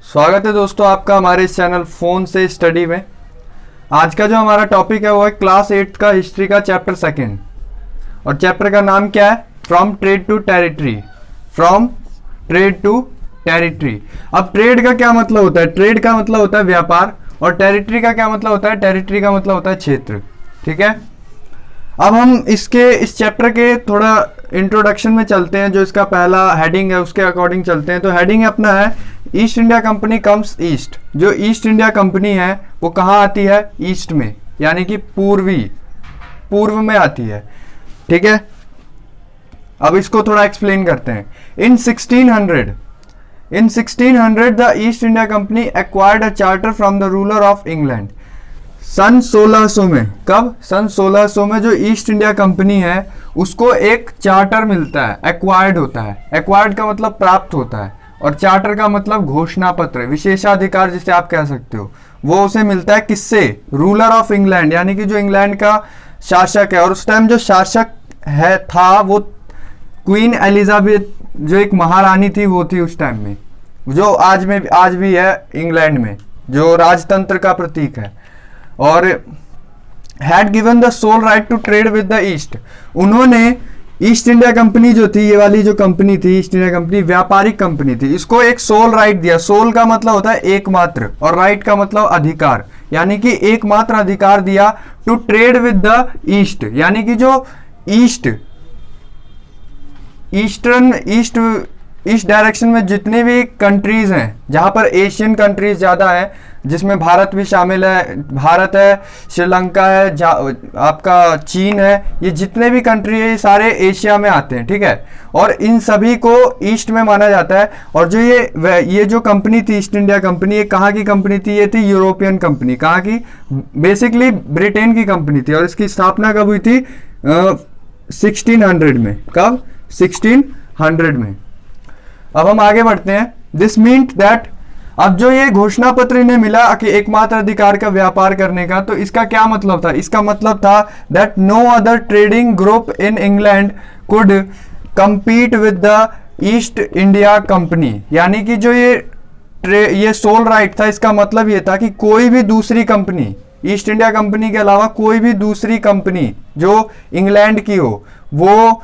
स्वागत है दोस्तों आपका हमारे इस चैनल फोन से स्टडी में। आज का जो हमारा टॉपिक है वो है क्लास 8 का हिस्ट्री का चैप्टर सेकंड, और चैप्टर का नाम क्या है? From trade to territory. From trade to territory. अब ट्रेड का क्या मतलब होता है? ट्रेड का मतलब होता है व्यापार, और टेरिटरी का क्या मतलब होता है? टेरिटरी का मतलब होता है क्षेत्र। ठीक है, अब हम इस चैप्टर के थोड़ा इंट्रोडक्शन में चलते हैं। जो इसका पहला हेडिंग है उसके अकॉर्डिंग चलते हैं। तो हेडिंग अपना है East India company comes east. जो ईस्ट इंडिया कंपनी है वो कहाँ आती है? ईस्ट में, यानी कि पूर्व में आती है। ठीक है, अब इसको थोड़ा एक्सप्लेन करते हैं। In 1600 the East India Company acquired a charter from the ruler of England. सन 1600 में, कब? सन 1600 में जो ईस्ट इंडिया कंपनी है उसको एक चार्टर मिलता है, एक्वायर्ड होता है। एक्वायर्ड का मतलब प्राप्त होता है, और चार्टर का मतलब घोषणा पत्र, विशेषाधिकार जिसे आप कह सकते हो। वो उसे मिलता है किससे? रूलर ऑफ इंग्लैंड, यानी कि जो इंग्लैंड का शासक है। और उस टाइम जो शासक था वो क्वीन एलिजाबेथ, जो एक महारानी थी, वो थी उस टाइम में, जो आज भी है इंग्लैंड में, जो राजतंत्र का प्रतीक है। और had given the sole right to trade with the East. उन्होंने ईस्ट इंडिया कंपनी जो थी, ये वाली जो कंपनी थी ईस्ट इंडिया कंपनी, व्यापारिक कंपनी थी, इसको एक सोल राइट दिया। सोल का मतलब होता है एकमात्र, और राइट का मतलब अधिकार, यानी कि एकमात्र अधिकार दिया to trade with the East. यानी कि जो ईस्ट डायरेक्शन में जितने भी कंट्रीज हैं, जहां पर एशियन कंट्रीज ज्यादा हैं, जिसमें भारत भी शामिल है, भारत है, श्रीलंका है, आपका चीन है, ये जितने भी कंट्री है ये सारे एशिया में आते हैं। ठीक है, और इन सभी को ईस्ट में माना जाता है। और जो ये जो कंपनी थी ईस्ट इंडिया कंपनी, ये कहाँ की कंपनी थी? ये थी यूरोपियन कंपनी। कहाँ की? बेसिकली ब्रिटेन की कंपनी थी। और इसकी स्थापना कब हुई थी? 1600 में। कब? 1600 में। अब हम आगे बढ़ते हैं। दिस मीन्ट दैट, अब जो ये घोषणा पत्र इन्हें मिला कि एकमात्र अधिकार का व्यापार करने का, तो इसका क्या मतलब था? इसका मतलब था that no other trading group in England could compete with the East India company. यानी कि जो ये सोल राइट था, इसका मतलब ये था कि कोई भी दूसरी कंपनी, ईस्ट इंडिया कंपनी के अलावा कोई भी दूसरी कंपनी जो इंग्लैंड की हो, वो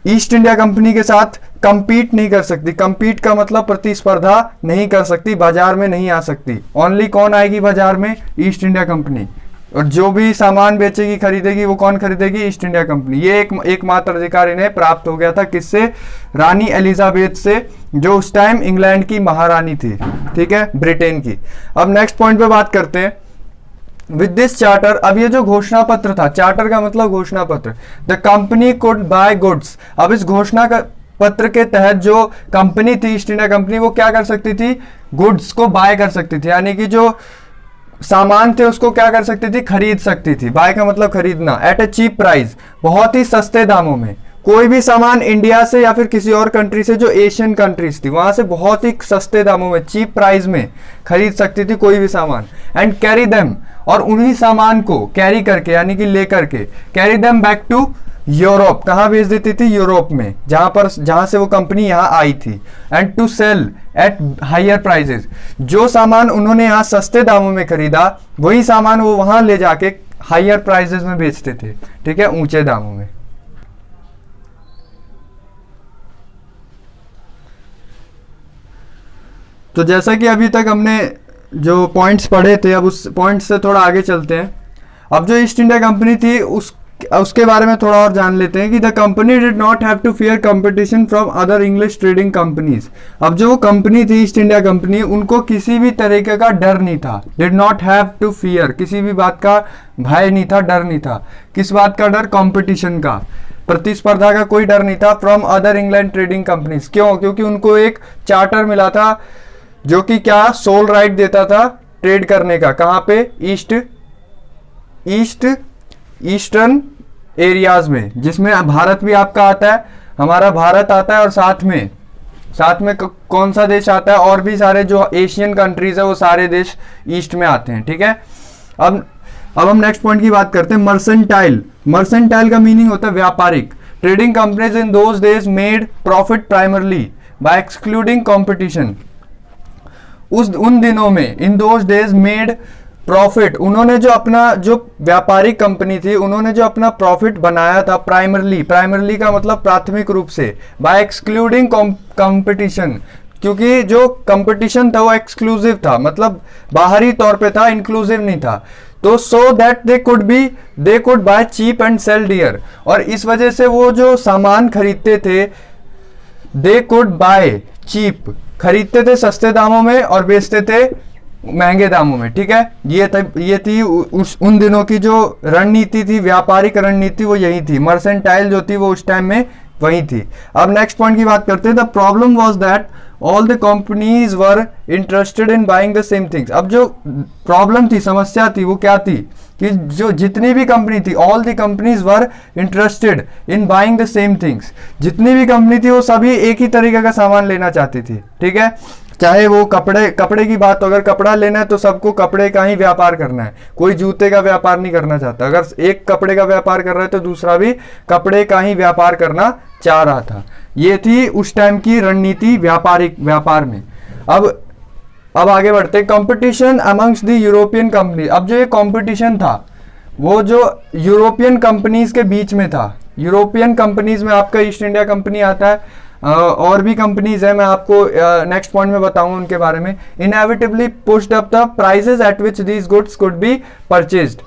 ईस्ट इंडिया कंपनी के साथ कंपीट नहीं कर सकती। कंपीट का मतलब प्रतिस्पर्धा नहीं कर सकती, बाजार में नहीं आ सकती। ओनली कौन आएगी बाजार में? East India company. और जो भी सामान बेचेगी, खरीदेगी, वो कौन खरीदेगी? East India company. ये एकमात्र अधिकार इन्हें प्राप्त हो गया था। किससे? रानी एलिजाबेथ से, जो उस टाइम इंग्लैंड की महारानी थी। ठीक है, ब्रिटेन की। अब नेक्स्ट पॉइंट पे बात करते हैं। विद दिस चार्टर, अब ये जो घोषणा पत्र था, चार्टर का मतलब घोषणा पत्र, the company could bye goods. अब इस घोषणा का पत्र के तहत जो कंपनी थी ईस्ट इंडिया कंपनी, वो क्या कर सकती थी? गुड्स को बाय कर सकती थी, यानी कि जो सामान थे उसको क्या कर सकती थी? खरीद सकती थी। बाय का मतलब खरीदना। एट ए चीप प्राइस, बहुत ही सस्ते दामों में। कोई भी सामान इंडिया से या फिर किसी और कंट्री से, जो एशियन कंट्रीज थी, वहां से बहुत ही सस्ते दामों में, चीप प्राइस में खरीद सकती थी कोई भी सामान। एंड कैरी देम, और उन्हीं सामान को कैरी करके, यानी कि लेकर के, carry them back to Europe. कहाँ भेज देती थी? यूरोप में, जहां से वो कंपनी यहाँ आई थी। And to sell at higher prices, जो सामान उन्होंने यहाँ सस्ते दामों में खरीदा, वही सामान वो वहां ले जाके हायर प्राइसेस में बेचते थे। ठीक है, ऊंचे दामों में। तो जैसा कि अभी तक हमने जो पॉइंट्स पढ़े थे, अब उस पॉइंट से थोड़ा आगे चलते हैं। अब जो ईस्ट इंडिया कंपनी थी उसके बारे में थोड़ा और जान लेते हैं कि the company did not have to fear competition from other English trading companies. अब जो कंपनी थी ईस्ट इंडिया कंपनी, उनको किसी भी तरीके का डर नहीं था। Did not have to fear, किसी भी बात का भय नहीं था, डर नहीं था। किस बात का डर? कंपटीशन का, प्रतिस्पर्धा का कोई डर नहीं था। From other England trading companies. क्यों? क्योंकि उनको एक चार्टर मिला था जो कि क्या? सोल राइट देता था ट्रेड करने का। कहाँ पे? ईस्टर्न एरियाज में, जिसमें भारत भी आपका आता है, हमारा भारत आता है, और साथ में कौन सा देश आता है? और भी सारे जो एशियन कंट्रीज है, वो सारे देश ईस्ट में आते हैं। ठीक है, अब हम नेक्स्ट पॉइंट की बात करते हैं। मर्सेंटाइल। मर्सेंटाइल का मीनिंग होता है व्यापारिक। Trading companies in those days made profit primarily bye excluding competition. उन दिनों में, in those days made profit, उन्होंने जो अपना जो व्यापारिक कंपनी थी उन्होंने जो अपना प्रॉफिट बनाया था प्राइमरली का मतलब प्राथमिक रूप से, बाय एक्सक्लूडिंग कंपटीशन, क्योंकि जो कंपटीशन था वो एक्सक्लूसिव था, मतलब बाहरी तौर पे था, इंक्लूसिव नहीं था। तो so that they could buy cheap and sell dear, और इस वजह से वो जो सामान खरीदते थे, दे कुड बाय चीप, खरीदते थे सस्ते दामों में और बेचते थे महंगे दामों में, ठीक है। ये थी उन दिनों की जो रणनीति थी, व्यापारिक रणनीति, वो यही थी। मर्सेंटाइल जो थी वो उस टाइम में वही थी। अब नेक्स्ट पॉइंट की बात करते हैं। The problem was that all the companies were interested in buying the same things. अब जो प्रॉब्लम थी, समस्या थी, वो क्या थी कि जो जितनी भी कंपनी थी, all the companies were interested in buying the same things, जितनी भी कंपनी थी वो सभी एक ही तरीके का सामान लेना चाहती थी, ठीक है। चाहे वो कपड़े की बात हो, अगर कपड़ा लेना है तो सबको कपड़े का ही व्यापार करना है, कोई जूते का व्यापार नहीं करना चाहता। अगर एक कपड़े का व्यापार कर रहा है तो दूसरा भी कपड़े का ही व्यापार करना चाह रहा था। ये थी उस टाइम की रणनीति व्यापार में। अब आगे बढ़ते हैं। Competition amongst the European company. अब जो ये कंपटीशन था वो जो यूरोपियन कंपनीज के बीच में था। यूरोपियन कंपनीज में आपका ईस्ट इंडिया कंपनी आता है, और भी कंपनीज है, मैं आपको नेक्स्ट पॉइंट में बताऊंगा उनके बारे में। Inevitably pushed up the prices eight which these goods could be purchased.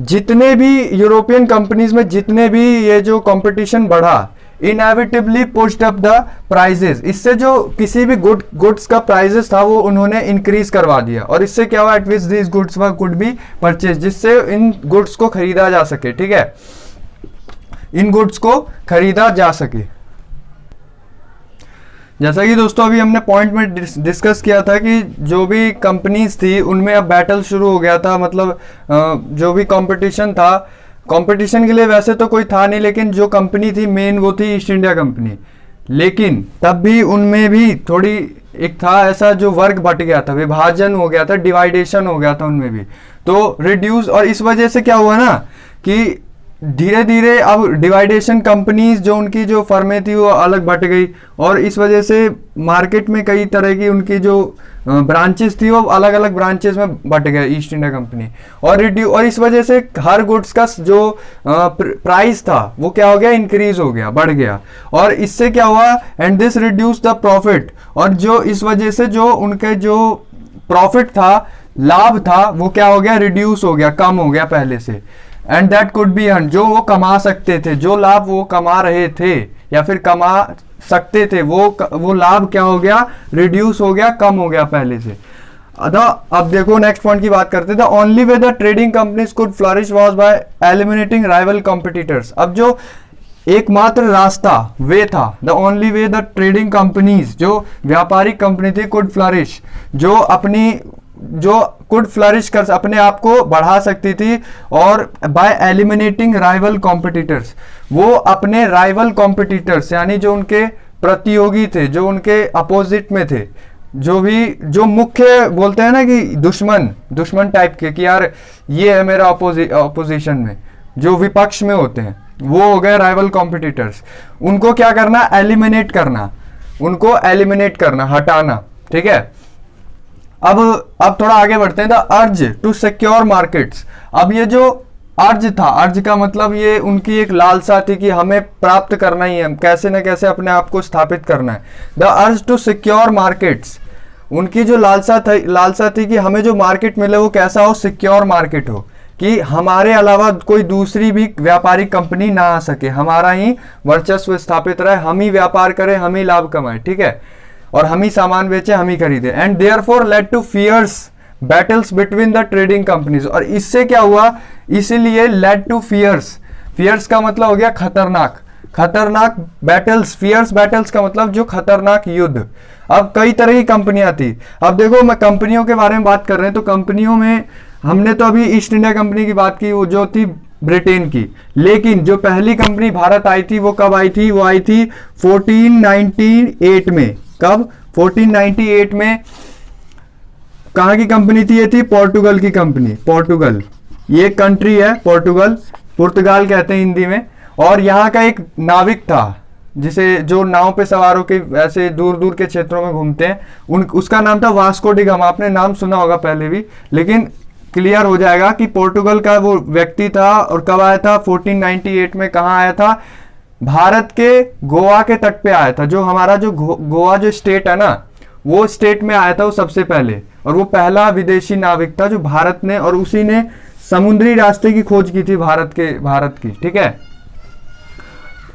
जितने भी यूरोपियन कंपनीज में जितने भी ये जो कंपटीशन बढ़ा, inevitably pushed up the prices, इससे जो किसी भी गुड्स का प्राइसेस था वो उन्होंने इंक्रीज करवा दिया, और इससे क्या हुआ, eight which these goods could be purchase, जिससे इन गुड्स को खरीदा जा सके, ठीक है, इन गुड्स को खरीदा जा सके। जैसा कि दोस्तों अभी हमने पॉइंट में डिस्कस किया था कि जो भी कंपनीज थी उनमें अब बैटल शुरू हो गया था, मतलब जो भी कंपटीशन था, कंपटीशन के लिए वैसे तो कोई था नहीं, लेकिन जो कंपनी थी मेन वो थी ईस्ट इंडिया कंपनी। लेकिन तब भी उनमें भी थोड़ी एक था ऐसा जो वर्ग बट गया था, विभाजन हो गया था, डिवाइडेशन हो गया था उनमें भी, तो रिड्यूस, और इस वजह से क्या हुआ ना कि धीरे धीरे अब डिवाइडेशन, कंपनीज जो उनकी जो फर्में थी वो अलग बट गई, और इस वजह से मार्केट में कई तरह की उनकी जो ब्रांचेस थी वो अलग अलग ब्रांचेस में बट गए ईस्ट इंडिया कंपनी, और इस वजह से हर गुड्स का जो प्राइस था वो क्या हो गया, इंक्रीज हो गया, बढ़ गया, और इससे क्या हुआ, and this reduce the profit, और जो इस वजह से जो उनके जो प्रॉफिट था, लाभ था, वो क्या हो गया, रिड्यूस हो गया, कम हो गया पहले से। And that could be earn, जो वो कमा सकते थे, जो लाभ वो कमा रहे थे या फिर कमा सकते थे, वो लाभ क्या हो गया, रिड्यूस हो गया, कम हो गया पहले से। अब देखो नेक्स्ट पॉइंट की बात करते थे। Only way the trading companies could flourish was by eliminating rival competitors. अब जो एकमात्र रास्ता वे था, the only way the trading companies, जो व्यापारिक कंपनी थी, कुड फ्लरिश, जो कुड फ्लरिश कर अपने आप को बढ़ा सकती थी, और बाय एलिमिनेटिंग राइवल कॉम्पिटिटर्स, वो अपने राइवल कॉम्पिटिटर्स यानी जो उनके प्रतियोगी थे, जो उनके अपोजिट में थे, जो मुख्य बोलते हैं ना कि दुश्मन टाइप के, कि यार ये है मेरा अपोजिशन में, जो विपक्ष में होते हैं, वो हो गए राइवल कॉम्पिटिटर्स। उनको क्या करना, एलिमिनेट करना, उनको एलिमिनेट करना, हटाना, ठीक है। अब थोड़ा आगे बढ़ते हैं। The urge to secure markets. अब ये जो अर्ज था, अर्ज का मतलब ये उनकी एक लालसा थी कि हमें प्राप्त करना ही है, कैसे न कैसे अपने आप को स्थापित करना है। The urge to secure markets, उनकी जो लालसा थी कि हमें जो मार्केट मिले वो कैसा हो, सिक्योर मार्केट हो, कि हमारे अलावा कोई दूसरी भी व्यापारिक कंपनी ना आ सके, हमारा ही वर्चस्व स्थापित रहे, हम ही व्यापार करें, हम ही लाभ कमाएं, ठीक है, और हम ही सामान बेचे, हम ही खरीदे। And therefore led to fierce battles between the trading companies, और इससे क्या हुआ, इसीलिए लेड टू फियर्स का मतलब हो गया खतरनाक बैटल्स, फियर्स बैटल्स का मतलब जो खतरनाक युद्ध। अब कई तरह की कंपनियां थी। अब देखो मैं कंपनियों के बारे में बात कर रहे हैं, तो कंपनियों में हमने तो अभी ईस्ट इंडिया कंपनी की बात की, वो जो थी ब्रिटेन की, लेकिन जो पहली कंपनी भारत आई थी वो कब आई थी, वो आई थी 1498 में। कब, 1498 में। कहाँ की कंपनी थी, ये थी पोर्टुगल की कंपनी। पोर्टुगल ये कंट्री है, पुर्तगाल कहते हैं हिंदी में, और यहाँ का एक नाविक था जिसे जो नाव पे सवार होकर ऐसे दूर दूर के क्षेत्रों में घूमते हैं, उसका नाम था वास्को डी गामा। आपने नाम सुना होगा पहले भी, लेकिन क्लियर हो जाएगा कि पोर्टुगल का वो व्यक्ति था। और कब आया था? 1498 में। कहाँ आया था? भारत के गोवा के तट पे आया था। जो हमारा जो गोवा जो स्टेट है ना, वो स्टेट में आया था वो सबसे पहले, और वो पहला विदेशी नाविक था जो भारत ने, और उसी ने समुद्री रास्ते की खोज की थी भारत की। ठीक है,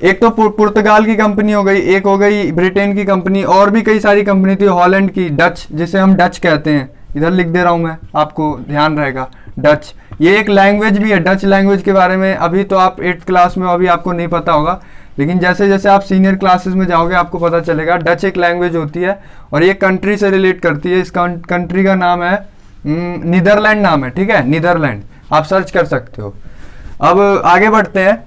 एक तो पुर्तगाल की कंपनी हो गई, एक हो गई ब्रिटेन की कंपनी, और भी कई सारी कंपनी थी, हॉलैंड की, डच, जिसे हम डच कहते हैं, इधर लिख दे रहा हूं मैं, आपको ध्यान रहेगा। डच ये एक लैंग्वेज भी है। डच लैंग्वेज के बारे में अभी तो आप 8th क्लास में, अभी आपको नहीं पता होगा, लेकिन जैसे जैसे आप सीनियर क्लासेस में जाओगे आपको पता चलेगा। डच एक लैंग्वेज होती है और ये कंट्री से रिलेट करती है। इस कंट्री का नाम है नीदरलैंड नाम है। ठीक है, नीदरलैंड, आप सर्च कर सकते हो। अब आगे बढ़ते हैं।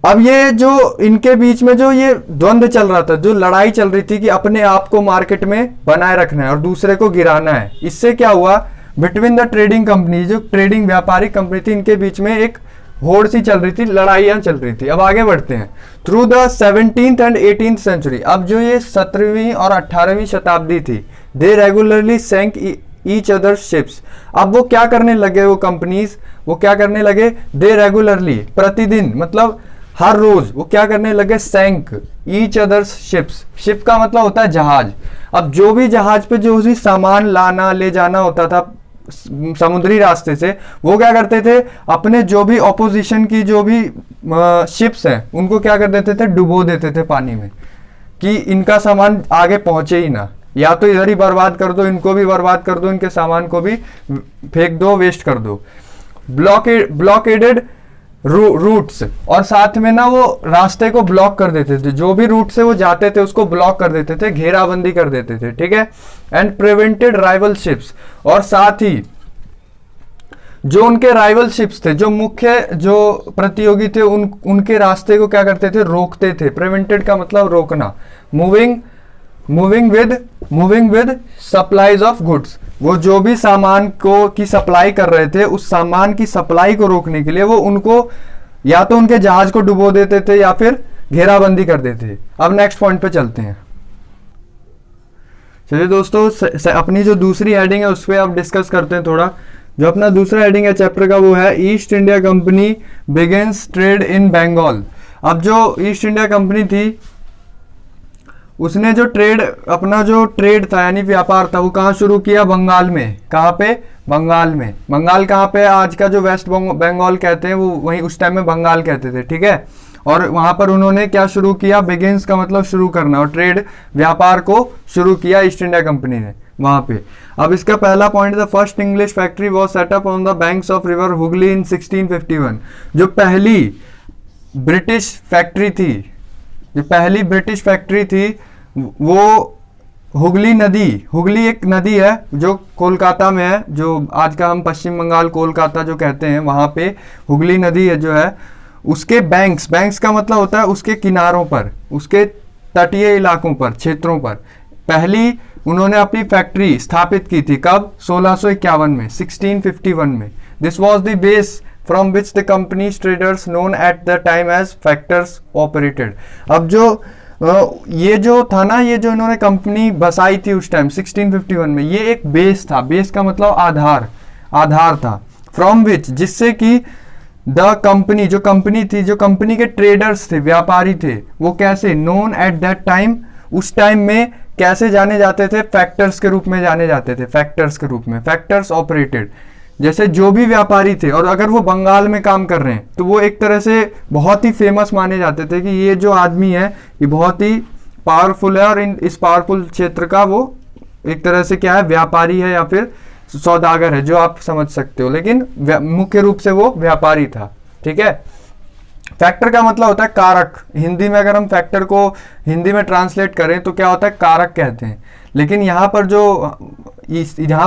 अब ये जो इनके बीच में जो ये द्वंद्व चल रहा था, जो लड़ाई चल रही थी कि अपने आप को मार्केट में बनाए रखना है और दूसरे को गिराना है, इससे क्या हुआ? बिटवीन द ट्रेडिंग कंपनी, जो ट्रेडिंग व्यापारिक कंपनी थी, इनके बीच में एक होड़ सी चल रही थी, लड़ाइयां चल रही थी। अब आगे बढ़ते हैं। Through the 17th and 18th century, अब जो ये 17वीं और 18वीं शताब्दी थी, दे रेगुलरली सैंक ईच अदर शिप्स। अब वो क्या करने लगे, वो कंपनीज, वो क्या करने लगे? दे रेगुलरली, प्रतिदिन, मतलब हर रोज वो क्या करने लगे? सैंक ईच अदर्स शिप्स। शिप का मतलब होता है जहाज। अब जो भी जहाज पे जो भी सामान लाना ले जाना होता था समुद्री रास्ते से, वो क्या करते थे? अपने जो भी ऑपोजिशन की जो भी शिप्स हैं उनको क्या कर देते थे? डुबो देते थे पानी में, कि इनका सामान आगे पहुंचे ही ना, या तो इधर ही बर्बाद कर दो, इनको भी बर्बाद कर दो, इनके सामान को भी फेंक दो, वेस्ट कर दो। ब्लॉकेडेड रूट्स, और साथ में ना वो रास्ते को ब्लॉक कर देते थे, जो भी रूट से वो जाते थे उसको ब्लॉक कर देते थे, घेराबंदी कर देते थे। ठीक है, एंड प्रिवेंटेड राइवल शिप्स, और साथ ही जो उनके राइवल शिप्स थे, जो मुख्य जो प्रतियोगी थे, उनके रास्ते को क्या करते थे? रोकते थे। प्रिवेंटेड का मतलब रोकना। Moving with supplies of goods, वो जो भी सामान को की सप्लाई कर रहे थे, उस सामान की सप्लाई को रोकने के लिए वो उनको या तो उनके जहाज को डुबो देते थे या फिर घेराबंदी कर देते थे। अब नेक्स्ट पॉइंट पे चलते हैं। चलिए दोस्तों, अपनी जो दूसरी हेडिंग है उस पर अब डिस्कस करते हैं थोड़ा। जो अपना दूसरा हेडिंग है चैप्टर का, वो है East India company begins trade in Bengal. अब जो ईस्ट इंडिया कंपनी थी, उसने जो अपना जो ट्रेड था यानी व्यापार था, वो कहाँ शुरू किया? बंगाल में। कहाँ पे? बंगाल में। बंगाल कहाँ पे? आज का जो वेस्ट बंगाल कहते हैं, वो वहीं उस टाइम में बंगाल कहते थे। ठीक है, और वहां पर उन्होंने क्या शुरू किया? बिगिंस का मतलब शुरू करना, और ट्रेड व्यापार को शुरू किया ईस्ट इंडिया कंपनी ने वहां पे। अब इसका पहला point, the first English factory was set up on the banks of river Hooghly in 1651। जो पहली ब्रिटिश फैक्ट्री थी, वो हुगली एक नदी है जो कोलकाता में है, जो आज का हम पश्चिम बंगाल कोलकाता जो कहते हैं, वहां पे हुगली नदी है जो है, उसके बैंक्स का मतलब होता है उसके किनारों पर, उसके तटीय इलाकों पर, क्षेत्रों पर पहली उन्होंने अपनी फैक्ट्री स्थापित की थी। कब? 1651 में, 1651 में। This was the base from which the company's traders known at the time as factors operated. अब जो ये जो था ना, ये जो इन्होंने कंपनी बसाई थी उस टाइम 1651 में, ये एक बेस था। बेस का मतलब आधार था। फ्रॉम विच, जिससे कि द कंपनी, जो कंपनी थी, जो कंपनी के ट्रेडर्स थे, व्यापारी थे, वो कैसे? नोन एट दैट टाइम, उस टाइम में कैसे जाने जाते थे? फैक्टर्स के रूप में जाने जाते थे। फैक्टर्स के रूप में, फैक्टर्स ऑपरेटेड। जैसे जो भी व्यापारी थे, और अगर वो बंगाल में काम कर रहे हैं, तो वो एक तरह से बहुत ही फेमस माने जाते थे कि ये जो आदमी है ये बहुत ही पावरफुल है, और इस पावरफुल क्षेत्र का वो एक तरह से क्या है? व्यापारी है या फिर सौदागर है, जो आप समझ सकते हो, लेकिन मुख्य रूप से वो व्यापारी था। ठीक है, फैक्टर का मतलब होता है कारक। हिंदी में अगर हम फैक्टर को हिंदी में ट्रांसलेट करें तो क्या होता है? कारक कहते हैं। लेकिन यहाँ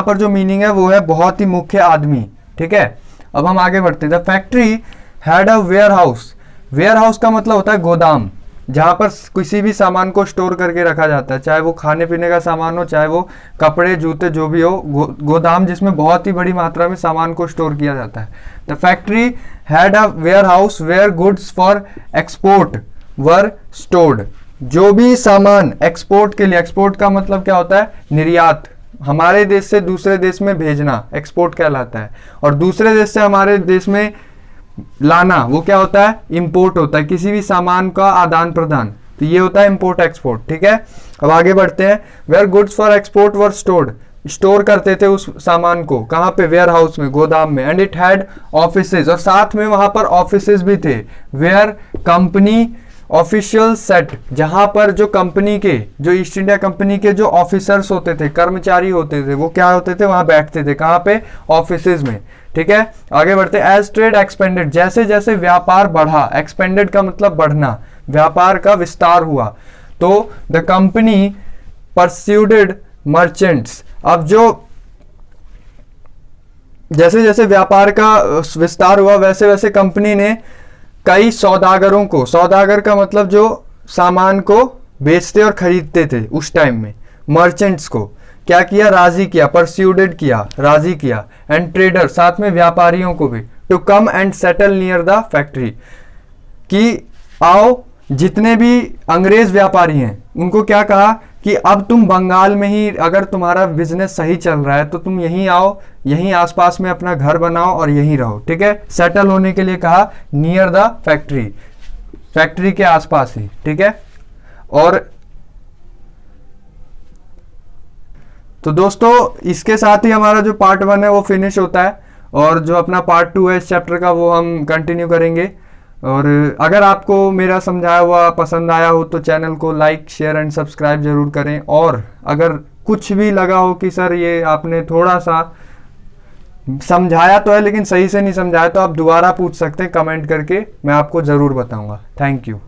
पर जो मीनिंग है वो है बहुत ही मुख्य आदमी। ठीक है, अब हम आगे बढ़ते हैं। The factory had a warehouse का मतलब होता है गोदाम, जहां पर किसी भी सामान को स्टोर करके रखा जाता है, चाहे वो खाने पीने का सामान हो, चाहे वो कपड़े जूते जो भी हो, गोदाम जिसमें बहुत ही बड़ी मात्रा में सामान को स्टोर किया जाता है। The factory had a warehouse where goods for export were stored. जो भी सामान एक्सपोर्ट के लिए, एक्सपोर्ट का मतलब क्या होता है, निर्यात, हमारे देश से दूसरे देश में भेजना एक्सपोर्ट कहलाता है, और दूसरे देश से हमारे देश में लाना वो क्या होता है, इंपोर्ट होता है, किसी भी सामान का आदान प्रदान, तो ये होता है इंपोर्ट एक्सपोर्ट। ठीक है, अब आगे बढ़ते हैं। Where goods for export were stored, store करते थे उस सामान को, कहाँ पे, वेयर हाउस में, गोदाम में। एंड इट हैड ऑफिसेज, और साथ में वहां पर ऑफिसेज भी थे। वेयर कंपनी ऑफिशियल सेट, जहां पर जो कंपनी के, जो ईस्ट इंडिया कंपनी के जो ऑफिसर्स होते थे, कर्मचारी होते थे, वो क्या होते थे, वहां बैठते थे, कहाँ पे, ऑफिसेज में। ठीक है, आगे बढ़ते। एज ट्रेड एक्सपेंडेड, जैसे जैसे व्यापार बढ़ा, एक्सपेंडेड का मतलब बढ़ना, व्यापार का विस्तार हुआ, तो द कंपनी परस्यूडेड मर्चेंट्स, अब जो जैसे जैसे व्यापार का विस्तार हुआ वैसे वैसे कंपनी ने कई सौदागरों को, सौदागर का मतलब जो सामान को बेचते और खरीदते थे उस टाइम में, मर्चेंट्स को क्या किया, राजी किया, परस्यूडेड किया, राजी किया। एंड ट्रेडर, साथ में व्यापारियों को भी, to come and settle near the factory, कि आओ, जितने भी अंग्रेज व्यापारी हैं उनको क्या कहा कि अब तुम बंगाल में ही, अगर तुम्हारा बिजनेस सही चल रहा है तो तुम यहीं आओ, यहीं आसपास में अपना घर बनाओ और यहीं रहो। ठीक है, सेटल होने के लिए कहा नियर द फैक्ट्री, फैक्ट्री के आसपास ही। ठीक है, और तो दोस्तों इसके साथ ही हमारा जो पार्ट 1 है वो फिनिश होता है, और जो अपना पार्ट 2 है इस चैप्टर का वो हम कंटिन्यू करेंगे। और अगर आपको मेरा समझाया हुआ पसंद आया हो तो चैनल को लाइक, शेयर एंड सब्सक्राइब जरूर करें। और अगर कुछ भी लगा हो कि सर ये आपने थोड़ा सा समझाया तो है लेकिन सही से नहीं समझाया, तो आप दोबारा पूछ सकते हैं कमेंट करके, मैं आपको ज़रूर बताऊंगा। Thank you.